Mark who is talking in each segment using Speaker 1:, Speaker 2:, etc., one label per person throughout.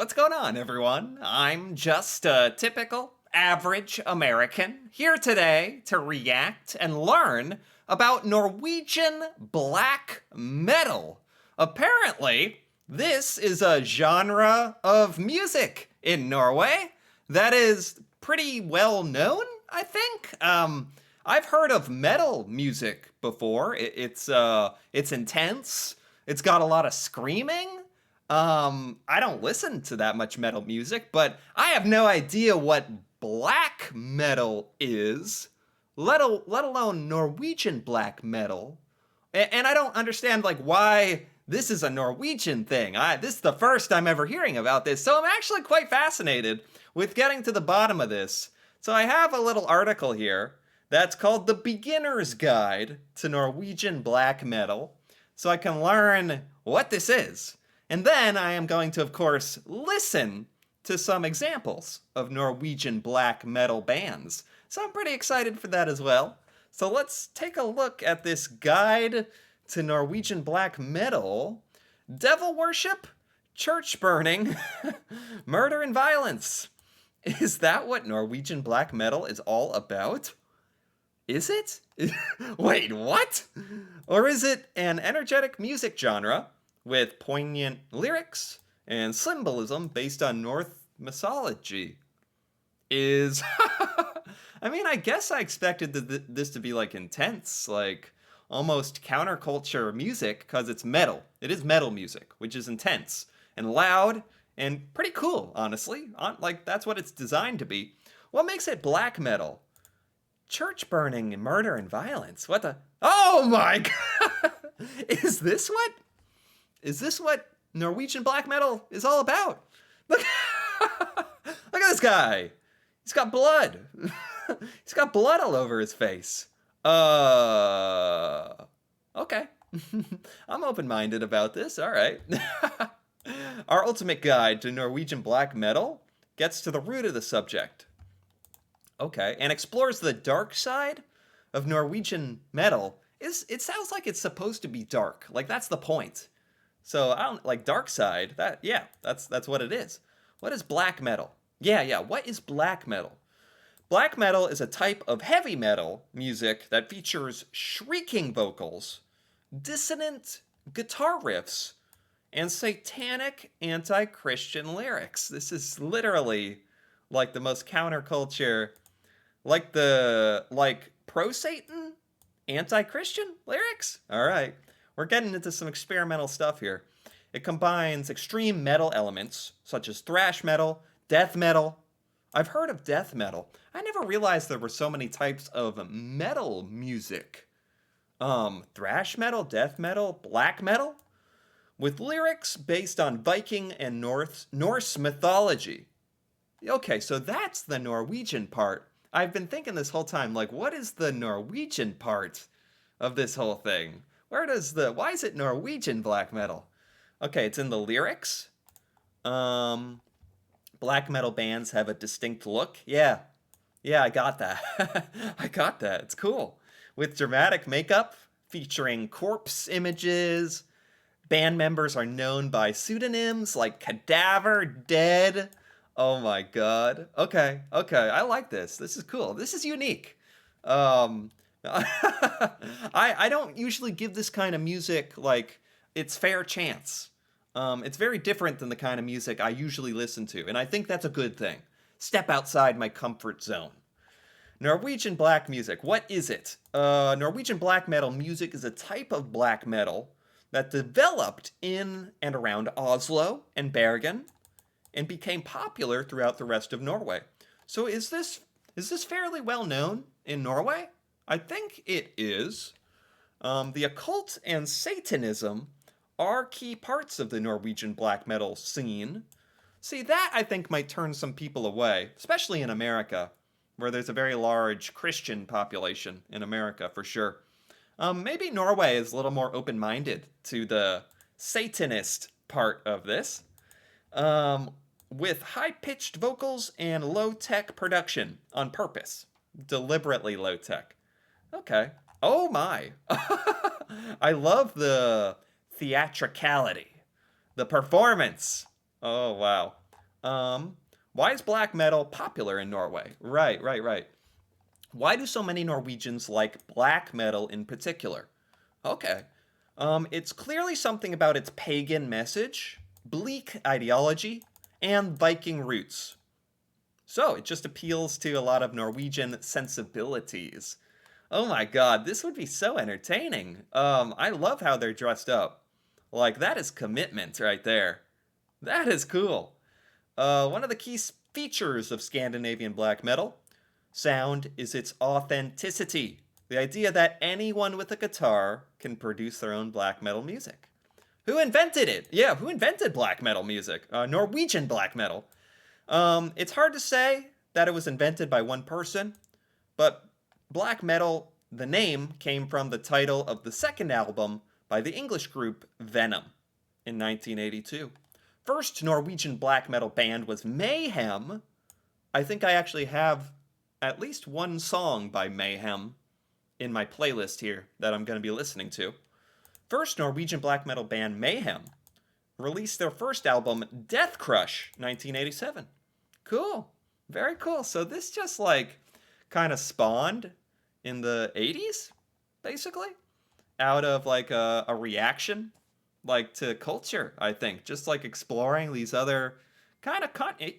Speaker 1: What's going on, everyone? I'm just a typical, average American here today to react and learn about Norwegian black metal. Apparently, this is a genre of music in Norway that is pretty well known, I think. I've heard of metal music before. It's intense. It's got a lot of screaming. I don't listen to that much metal music, but I have no idea what black metal is, let alone Norwegian black metal. And I don't understand like why this is a Norwegian thing. This is the first I'm ever hearing about this, so I'm actually quite fascinated with getting to the bottom of this. So I have a little article here that's called The Beginner's Guide to Norwegian Black Metal, so I can learn what this is. And then I am going to, of course, listen to some examples of Norwegian black metal bands. So I'm pretty excited for that as well. So let's take a look at this guide to Norwegian black metal. Devil worship, church burning, murder and violence. Is that what Norwegian black metal is all about? Is it? Wait, what? Or is it an energetic music genre with poignant lyrics and symbolism based on Norse mythology? I guess I expected this to be like intense, like almost counterculture music, because it's metal. It is metal music, which is intense and loud and pretty cool, honestly. Like, that's what it's designed to be. What makes it black metal? Church burning and murder and violence. What the? Oh my god! Is this what Norwegian black metal is all about? Look, look at this guy. He's got blood. He's got blood all over his face. Okay. I'm open-minded about this. All right. Our ultimate guide to Norwegian black metal gets to the root of the subject. Okay, and explores the dark side of Norwegian metal. It sounds like it's supposed to be dark. Like, that's the point. So I don't like dark side. That's what it is. What is black metal? Yeah. What is black metal? Black metal is a type of heavy metal music that features shrieking vocals, dissonant guitar riffs, and satanic anti-Christian lyrics. This is literally like the most counterculture, like pro-Satan, anti-Christian lyrics. All right. We're getting into some experimental stuff here. It combines extreme metal elements, such as thrash metal, death metal. I've heard of death metal. I never realized there were so many types of metal music. Thrash metal, death metal, black metal, with lyrics based on Viking and Norse mythology. Okay, so that's the Norwegian part. I've been thinking this whole time, like, what is the Norwegian part of this whole thing? Why is it Norwegian black metal? Okay, it's in the lyrics. Black metal bands have a distinct look. Yeah, I got that. I got that. It's cool. With dramatic makeup featuring corpse images. Band members are known by pseudonyms like Cadaver, Dead. Oh my god. Okay. I like this. This is cool. This is unique. I don't usually give this kind of music like its fair chance. It's very different than the kind of music I usually listen to, and I think that's a good thing. Step outside my comfort zone. Norwegian black music. What is it? Norwegian black metal music is a type of black metal that developed in and around Oslo and Bergen and became popular throughout the rest of Norway. So is this fairly well known in Norway? I think it is. The occult and Satanism are key parts of the Norwegian black metal scene. See, that I think might turn some people away, especially in America, where there's a very large Christian population in America, for sure. Maybe Norway is a little more open-minded to the Satanist part of this, with high-pitched vocals and low-tech production on purpose. Deliberately low-tech. Okay. Oh my. I love the theatricality, the performance. Oh wow. Why is black metal popular in Norway? Right, right, right. Why do so many Norwegians like black metal in particular? Okay. It's clearly something about its pagan message, bleak ideology, and Viking roots. So it just appeals to a lot of Norwegian sensibilities. Oh my god, this would be so entertaining. I love how they're dressed up. Like, that is commitment right there. That is cool. One of the key features of Scandinavian black metal sound is its authenticity. The idea that anyone with a guitar can produce their own black metal music. Who invented it? Yeah, who invented black metal music? Norwegian black metal. It's hard to say that it was invented by one person, but black metal, the name, came from the title of the second album by the English group Venom in 1982. First Norwegian black metal band was Mayhem. I think I actually have at least one song by Mayhem in my playlist here that I'm going to be listening to. First Norwegian black metal band Mayhem released their first album, Death Crush, 1987. Cool. Very cool. So this just like kind of spawned in the 80s, basically, out of like a reaction like to culture, I think. Just like exploring these other kind of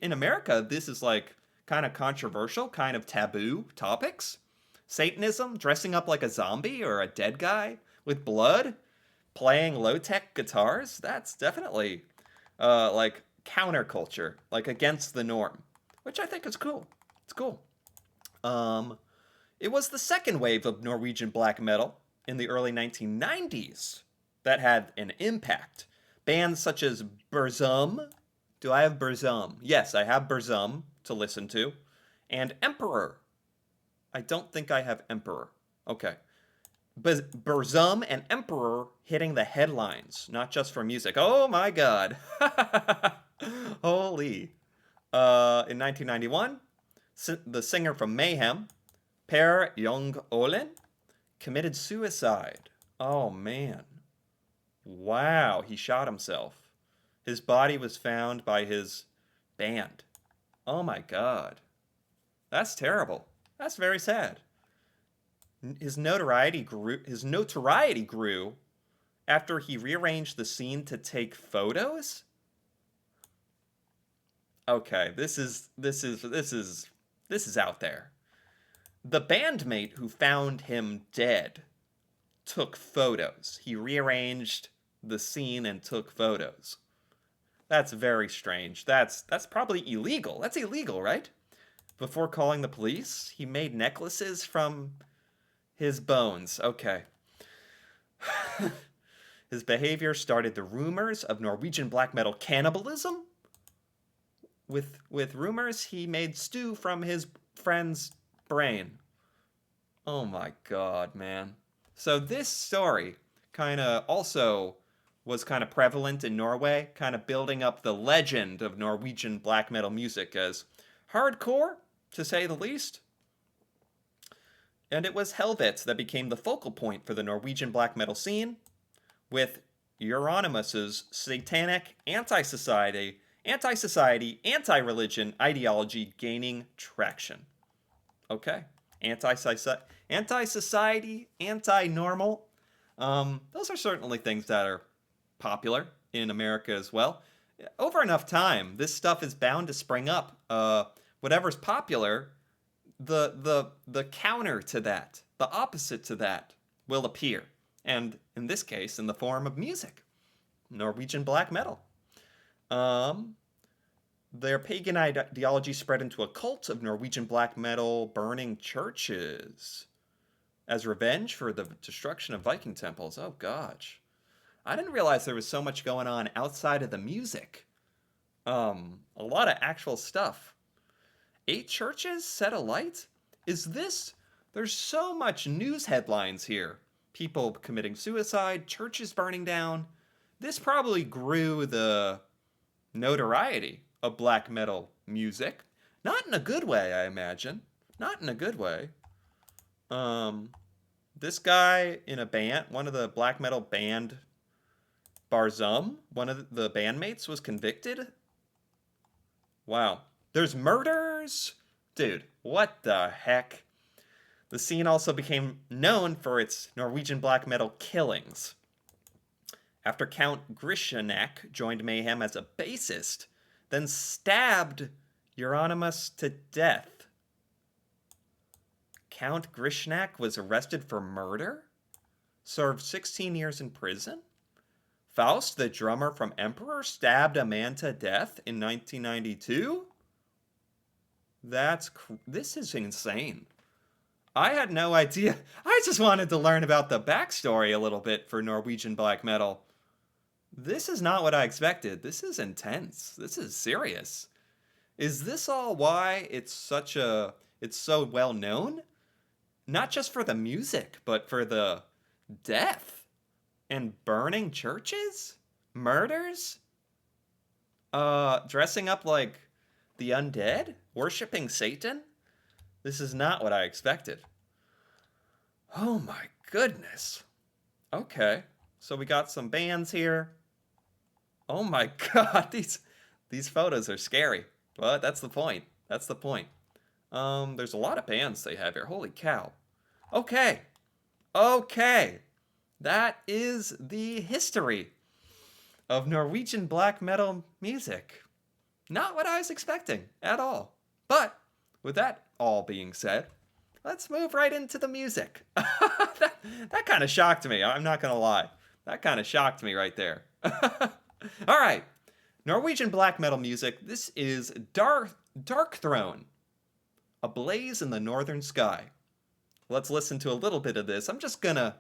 Speaker 1: in America, this is like kind of controversial, kind of taboo topics. Satanism, dressing up like a zombie or a dead guy with blood, playing low-tech guitars, that's definitely like counterculture, like against the norm, which I think is cool. It's cool. Um, it was the second wave of Norwegian black metal in the early 1990s that had an impact. Bands such as Burzum. Do I have Burzum? Yes, I have Burzum to listen to. And Emperor. I don't think I have Emperor. Okay. Burzum and Emperor hitting the headlines, not just for music. Oh my god. Holy. In 1991, the singer from Mayhem, Per Young Olen, committed suicide. Oh man. Wow, he shot himself. His body was found by his band. Oh my god. That's terrible. That's very sad. His notoriety grew after he rearranged the scene to take photos. Okay, this is out there. The bandmate who found him dead took photos. He rearranged the scene and took photos. That's very strange. That's probably illegal. That's illegal, right? Before calling the police, he made necklaces from his bones. Okay. His behavior started the rumors of Norwegian black metal cannibalism. With rumors, he made stew from his friend's brain. Oh my god, man. So this story kind of also was kind of prevalent in Norway, kind of building up the legend of Norwegian black metal music as hardcore, to say the least. And it was Helvet that became the focal point for the Norwegian black metal scene, with Euronymous' satanic anti-society, anti-religion ideology gaining traction. Okay. Anti-society, anti-normal. Those are certainly things that are popular in America as well. Over enough time, this stuff is bound to spring up. Whatever's popular, the counter to that, the opposite to that, will appear. And in this case, in the form of music. Norwegian black metal. Their pagan ideology spread into a cult of Norwegian black metal burning churches as revenge for the destruction of Viking temples. Oh gosh. I didn't realize there was so much going on outside of the music. A lot of actual stuff. 8 churches set alight? There's so much news headlines here. People committing suicide, churches burning down. This probably grew the notoriety of black metal music. Not in a good way, I imagine. Not in a good way. This guy in a band, one of the black metal band, Barzum, one of the bandmates, was convicted Wow. There's murders? Dude, what the heck? The scene also became known for its Norwegian black metal killings. After Count Grishanak joined Mayhem as a bassist, then stabbed Euronymous to death. Count Grishanak was arrested for murder? Served 16 years in prison? Faust, the drummer from Emperor, stabbed a man to death in 1992? This is insane. I had no idea. I just wanted to learn about the backstory a little bit for Norwegian black metal. This is not what I expected. This is intense. This is serious. Is this all why it's so well known? Not just for the music, but for the death and burning churches? Murders? Dressing up like the undead? Worshipping Satan? This is not what I expected. Oh my goodness. Okay, so we got some bands here. Oh my god, these photos are scary. But that's the point. That's the point. There's a lot of bands they have here. Holy cow. Okay. Okay. That is the history of Norwegian black metal music. Not what I was expecting at all. But with that all being said, let's move right into the music. that kind of shocked me. I'm not going to lie. That kind of shocked me right there. All right. Norwegian black metal music. This is Dark Throne, A Blaze in the Northern Sky. Let's listen to a little bit of this. I'm just going to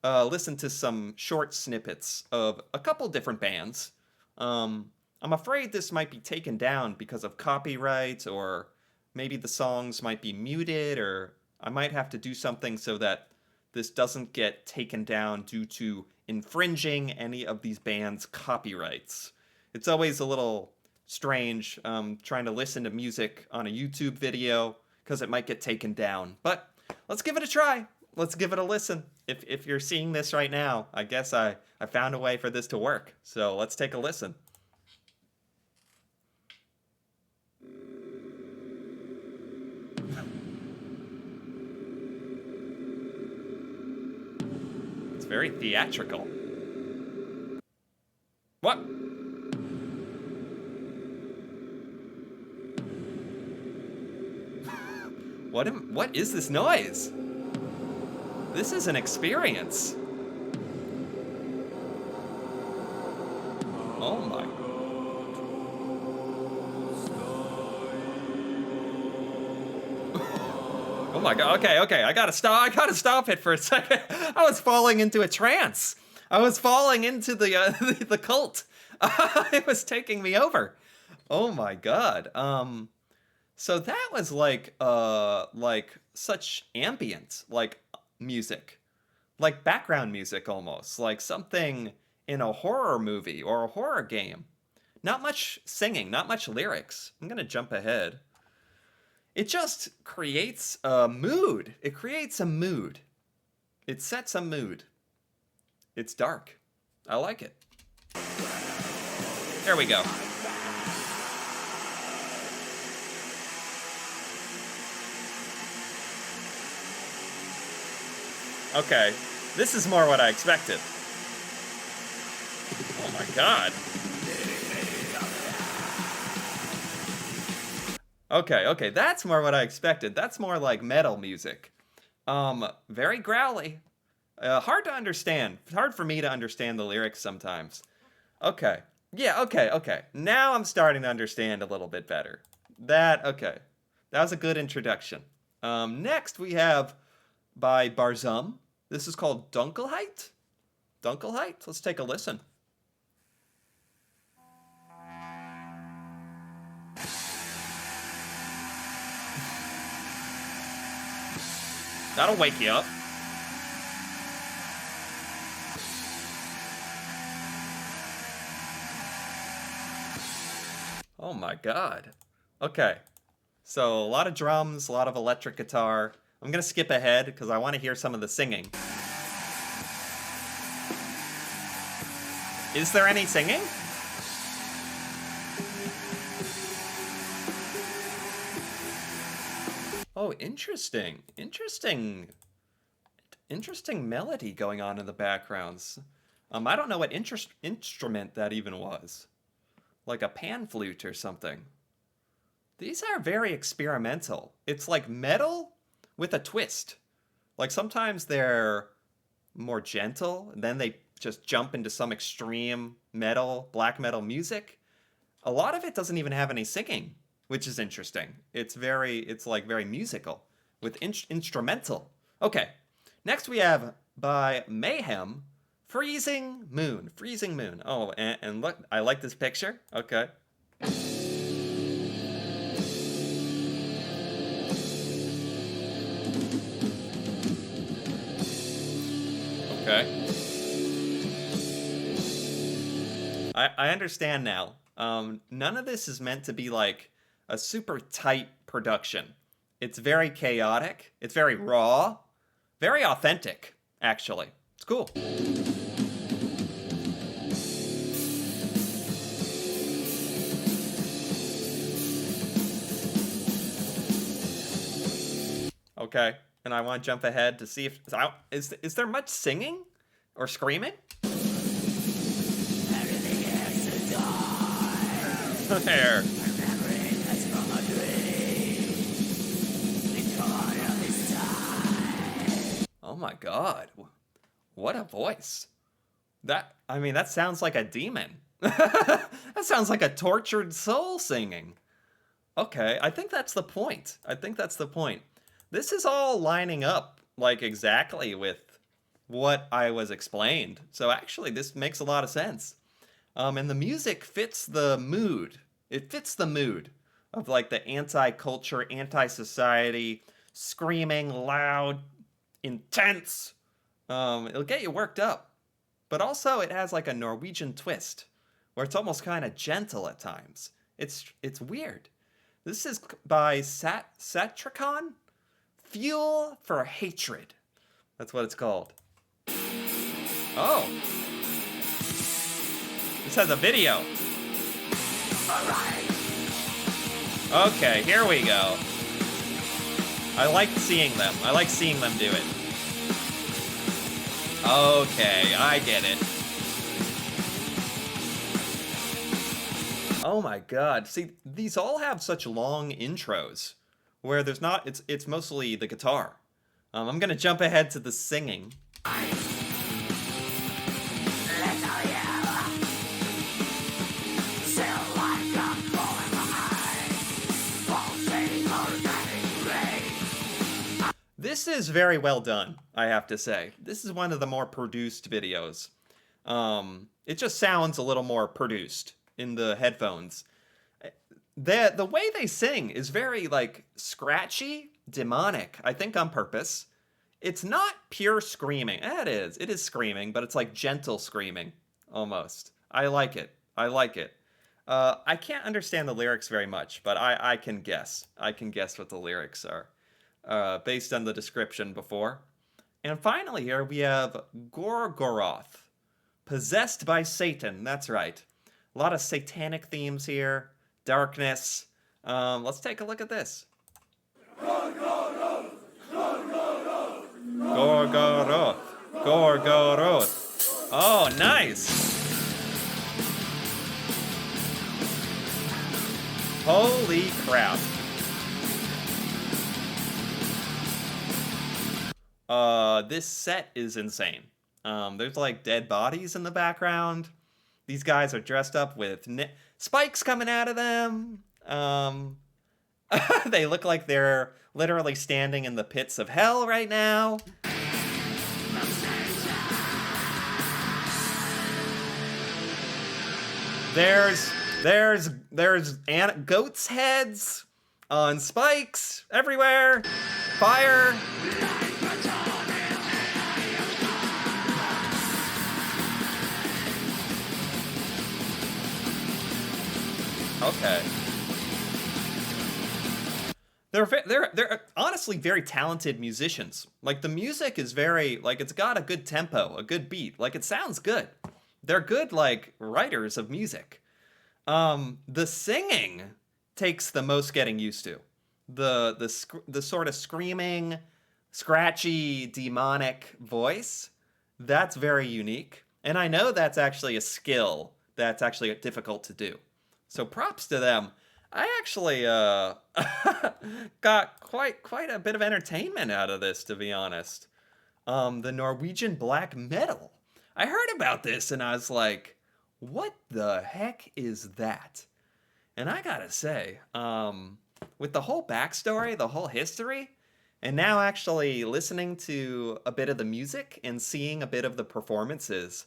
Speaker 1: listen to some short snippets of a couple different bands. I'm afraid this might be taken down because of copyright, or maybe the songs might be muted, or I might have to do something so that this doesn't get taken down due to infringing any of these bands' copyrights. It's always a little strange trying to listen to music on a YouTube video because it might get taken down. But let's give it a try. Let's give it a listen. If you're seeing this right now, I guess I found a way for this to work. So let's take a listen. It's very theatrical. What? What is this noise? This is an experience. Oh my. Oh my god. Okay. I gotta stop it for a second. I was falling into a trance. I was falling into the cult. It was taking me over. Oh my god. So that was like such ambient, like music, like background music almost, like something in a horror movie or a horror game. Not much singing, not much lyrics. I'm gonna jump ahead. It just creates a mood. It creates a mood. It sets a mood. It's dark. I like it. There we go. Okay, this is more what I expected. Oh my god. Okay, that's more what I expected. That's more like metal music. Very growly. Hard to understand. Hard for me to understand the lyrics sometimes. Okay. Yeah, okay. Now I'm starting to understand a little bit better. Okay. That was a good introduction. Next we have by Barzum. This is called Dunkelheit. Dunkelheit? Let's take a listen. That'll wake you up. Oh my god. Okay. So a lot of drums, a lot of electric guitar. I'm gonna skip ahead because I want to hear some of the singing. Is there any singing? Oh, interesting. Interesting melody going on in the backgrounds. I don't know what instrument that even was. Like a pan flute or something. These are very experimental. It's like metal with a twist. Like sometimes they're more gentle, and then they just jump into some extreme metal, black metal music. A lot of it doesn't even have any singing, which is interesting. It's like very musical with instrumental. Okay, next we have by Mayhem, Freezing Moon. Freezing Moon. Oh, and look, I like this picture. Okay. Okay. I understand now. None of this is meant to be like a super tight production. It's very chaotic. It's very raw. Very authentic, actually. It's cool. Okay, and I want to jump ahead to see if... Is there much singing? Or screaming? There. Oh my god. What a voice. That sounds like a demon. That sounds like a tortured soul singing. Okay, I think that's the point. This is all lining up, like, exactly with what I was explained. So actually, this makes a lot of sense. And the music fits the mood. It fits the mood of, like, the anti-culture, anti-society, screaming, loud, intense. It'll get you worked up. But also, it has, like, a Norwegian twist, where it's almost kind of gentle at times. It's weird. This is by Satricon? Fuel for Hatred. That's what it's called. Oh. This has a video. Okay, here we go. I like seeing them. Do it. Okay, I get it. Oh my god. See, these all have such long intros where there's not, it's mostly the guitar. I'm gonna jump ahead to the singing. This is very well done, I have to say. This is one of the more produced videos. It just sounds a little more produced in the headphones. The way they sing is very, like, scratchy, demonic, I think on purpose. It's not pure screaming. It is screaming, but it's like gentle screaming, almost. I like it. I can't understand the lyrics very much, but I can guess. I can guess what the lyrics are, based on the description before. And finally here we have Gorgoroth, possessed by Satan. That's right. A lot of satanic themes here. Darkness. Let's take a look at this. Gorgoroth. Oh, nice. Holy crap. This set is insane. There's like dead bodies in the background. These guys are dressed up with spikes coming out of them. They look like they're literally standing in the pits of hell right now. There's goats' heads on spikes everywhere. Fire. Okay. They're honestly very talented musicians. Like, the music is very, like, it's got a good tempo, a good beat. Like, it sounds good. They're good, like, writers of music. The singing takes the most getting used to. the sort of screaming, scratchy, demonic voice. That's very unique. And I know that's actually a skill that's actually difficult to do. So props to them. I actually got quite a bit of entertainment out of this, to be honest. The Norwegian black metal. I heard about this and I was like, what the heck is that? And I gotta say, with the whole backstory, the whole history, and now actually listening to a bit of the music and seeing a bit of the performances,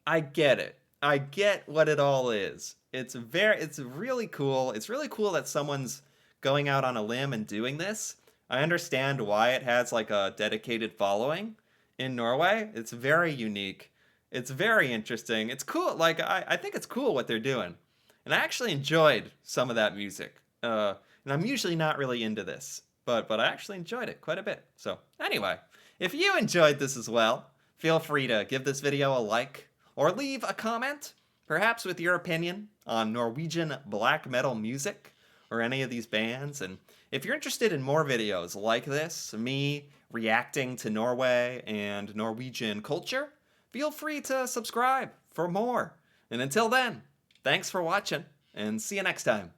Speaker 1: I get it. I get what it all is. It's really cool. It's really cool that someone's going out on a limb and doing this. I understand why it has like a dedicated following in Norway. It's very unique. It's very interesting. It's cool. Like I think it's cool what they're doing. And I actually enjoyed some of that music. And I'm usually not really into this, but I actually enjoyed it quite a bit. So anyway, if you enjoyed this as well, feel free to give this video a like or leave a comment, perhaps with your opinion on Norwegian black metal music or any of these bands. And if you're interested in more videos like this, me reacting to Norway and Norwegian culture, feel free to subscribe for more. And until then, thanks for watching, and see you next time.